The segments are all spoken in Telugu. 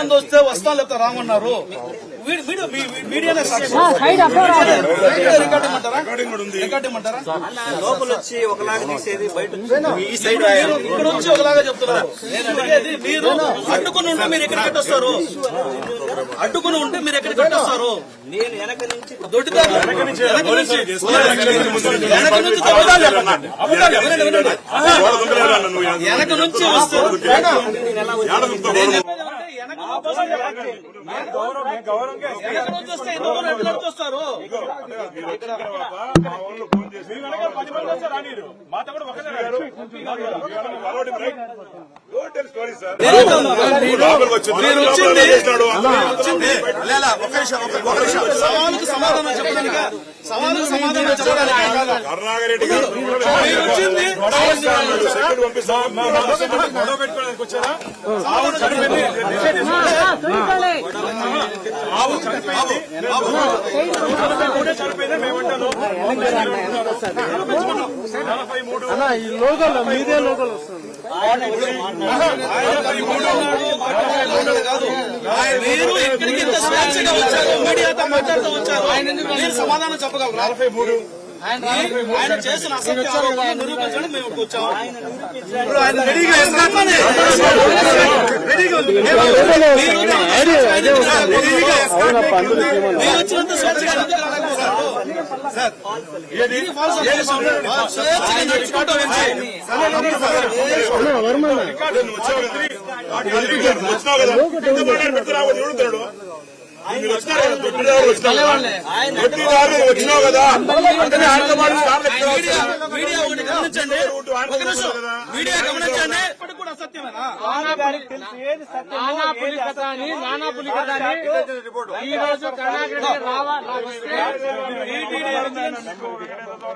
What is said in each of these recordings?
మంది వస్తే వస్తాం లేకపోతే రామన్నారు. మీడియానే రికార్డింగ్ లోపల వచ్చి ఒకలాగా తీసేది బయట ఇక్కడ వచ్చి ఒకలాగా చెప్తున్నారు. నేను అడిగేది మీరు అడ్డుకుని ఉంటే మీరు ఎక్కడ కట్టొస్తారు? అడ్డుకుని ఉంటే మీరు ఎక్కడ కట్టొస్తారు? నేను వెనక నుంచి దొడ్డిదారు వెనక నుంచి వస్తే వస్తారు. సవాలుకు సమాధానం చెప్పడానికి కరుణాకరెడ్డి గారు గొడవ పెట్టుకోవడానికి వచ్చారా? చనిపోయిందే మేమంటాను. 43 ఈ లోగల్ మీదే లోగల్ వస్తుంది. మీరు ఇక్కడికి ఇంత స్వేచ్ఛగా వచ్చారు, మీడియాతో మాట్లాడుతూ వచ్చారు, మీరు సమాధానం చెప్పగలరు? 43 ఆయన చేసిన అసత్య ఆరోపణలు నిరూపించడం మేము వచ్చాము. మీరు వచ్చినంత స్వేచ్ఛగా వచ్చినావు కదా మీడియా ఒకటి గమనించండి, మీడియా గమనించండి. ఇప్పటికి కూడా అసత్యమేనా?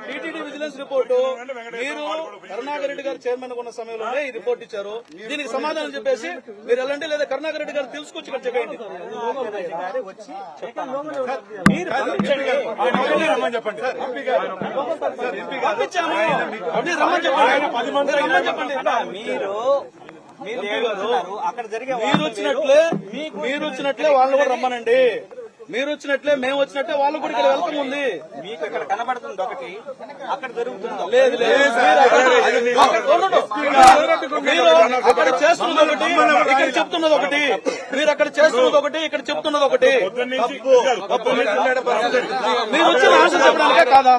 టీటీడీ విజిలెన్స్ రిపోర్టు మీరు కరుణాకర్ రెడ్డి గారు చైర్మన్ ఉన్న సమయంలోనే ఈ రిపోర్ట్ ఇచ్చారు. దీనికి సమాధానం చెప్పేసి మీరు వెళ్ళండి, లేదా కరుణాకర్ రెడ్డి గారు తెలుసుకొచ్చి ఇక్కడ చెప్పండి. చెప్పండి మీరు వచ్చినట్లే వాళ్ళు కూడా రమ్మనండి. మీరు వచ్చినట్లే మేము వచ్చినట్టే వాళ్ళు కూడా ఇక్కడ వెల్కమ్ ఉంది. మీకు ఇక్కడ కనబడుతుంది ఒకటి, అక్కడ జరుగుతుంది లేదు లేదు. మీరు అక్కడ చేస్తున్నది ఒకటి, ఇక్కడ చెప్తున్నది ఒకటి. మీరు అక్కడ చేస్తున్నది ఒకటి, ఇక్కడ చెప్తున్నది ఒకటి. మీరు వచ్చిన ఆశ చెప్పడానికే కాదా?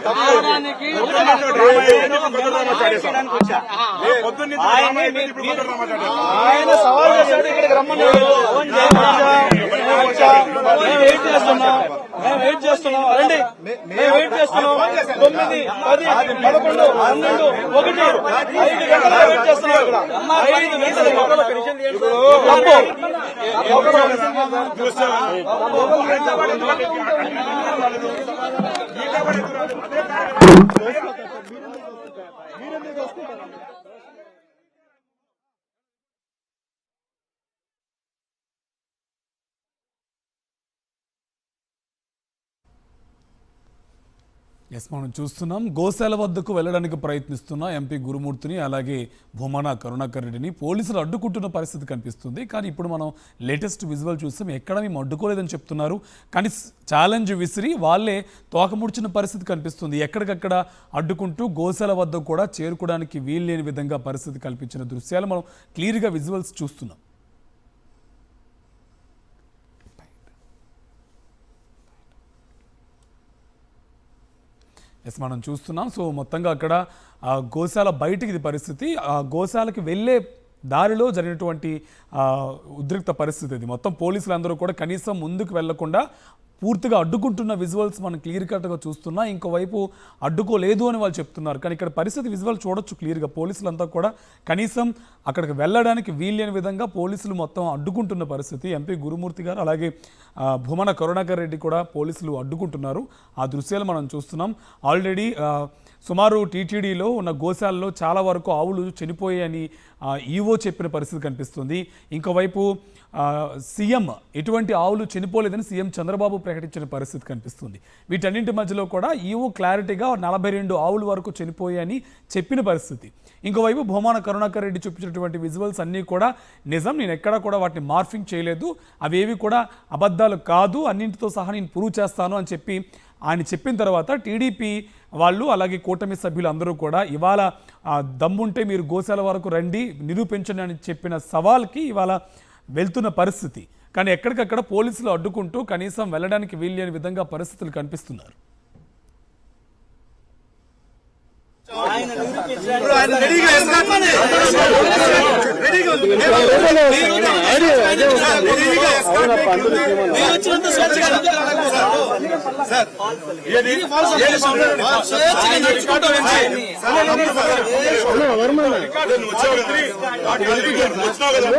ఆయన సవాల్ చేశాడు, ఇక్కడికి రమ్మన్నాడు. మేము వెయిట్ చేస్తున్నాం, రండి. మేము వెయిట్ చేస్తున్నాం. 9, 10, 11, 12, 1, 5 గంటలు వెయిట్ చేస్తున్నాం. ఇక్కడ 5 ఎస్, మనం చూస్తున్నాం గోశాల వద్దకు వెళ్ళడానికి ప్రయత్నిస్తున్న ఎంపీ గురుమూర్తిని, అలాగే భూమన కరుణాకర్ రెడ్డిని పోలీసులు అడ్డుకుంటున్న పరిస్థితి కనిపిస్తుంది. కానీ ఇప్పుడు మనం లేటెస్ట్ విజువల్ చూస్తాం, ఎక్కడ మేము అడ్డుకోలేదని చెప్తున్నారు. కానీ ఛాలెంజ్ విసిరి వాళ్ళే తోకముడిచిన పరిస్థితి కనిపిస్తుంది. ఎక్కడికక్కడ అడ్డుకుంటూ గోశాల వద్దకు కూడా చేరుకోవడానికి వీల్లేని విధంగా పరిస్థితి కల్పించిన దృశ్యాలు మనం క్లియర్గా విజువల్స్ చూస్తున్నాం. ఎస్, మనం చూస్తున్నాం. సో మొత్తంగా అక్కడ గోశాల బయటికి ఇది పరిస్థితి. ఆ గోశాలకి వెళ్ళే దారిలో జరిగినటువంటి ఉద్రిక్త పరిస్థితి ఇది. మొత్తం పోలీసులు అందరూ కూడా కనీసం ముందుకు వెళ్లకుండా పూర్తిగా అడ్డుకుంటున్న విజువల్స్ మనం క్లియర్ కట్గా చూస్తున్నా. ఇంకోవైపు అడ్డుకోలేదు అని వాళ్ళు చెప్తున్నారు. కానీ ఇక్కడ పరిస్థితి విజువల్ చూడొచ్చు క్లియర్గా. పోలీసులంతా కూడా కనీసం అక్కడికి వెళ్ళడానికి వీల్లేని విధంగా పోలీసులు మొత్తం అడ్డుకుంటున్న పరిస్థితి. ఎంపీ గురుమూర్తి గారు అలాగే భూమన కరుణాకర్ రెడ్డి కూడా పోలీసులు అడ్డుకుంటున్నారు. ఆ దృశ్యాలు మనం చూస్తున్నాం. ఆల్రెడీ సుమారు టీటీడీలో ఉన్న గోశాలలో చాలా వరకు ఆవులు చనిపోయాయని ఈవో చెప్పిన పరిస్థితి కనిపిస్తుంది. ఇంకోవైపు సీఎం ఎటువంటి ఆవులు చనిపోలేదని సీఎం చంద్రబాబు ప్రకటించిన పరిస్థితి కనిపిస్తుంది. వీటన్నింటి మధ్యలో కూడా ఈవో క్లారిటీగా 42 ఆవుల వరకు చనిపోయాయని చెప్పిన పరిస్థితి. ఇంకోవైపు భూమాన కరుణాకర్ రెడ్డి చూపించినటువంటి విజువల్స్ అన్నీ కూడా నిజం, నేను ఎక్కడా కూడా వాటిని మార్ఫింగ్ చేయలేదు, అవేవి కూడా అబద్ధాలు కాదు, అన్నింటితో సహా నేను ప్రూవ్ చేస్తాను అని చెప్పి ఆయన చెప్పిన తర్వాత టీడీపీ వాళ్ళు అలాగే కూటమి సభ్యులు అందరూ కూడా ఇవాళ దమ్ముంటే మీరు గోశాల వరకు రండి నిరూపించండి అని చెప్పిన సవాల్కి ఇవాళ వెళ్తున్న పరిస్థితి. కానీ ఎక్కడికక్కడ పోలీసులు అడ్డుకుంటూ కనీసం వెళ్ళడానికి వీల్లేని విధంగా పరిస్థితులు కనిపిస్తున్నారు. వచ్చినావు కదా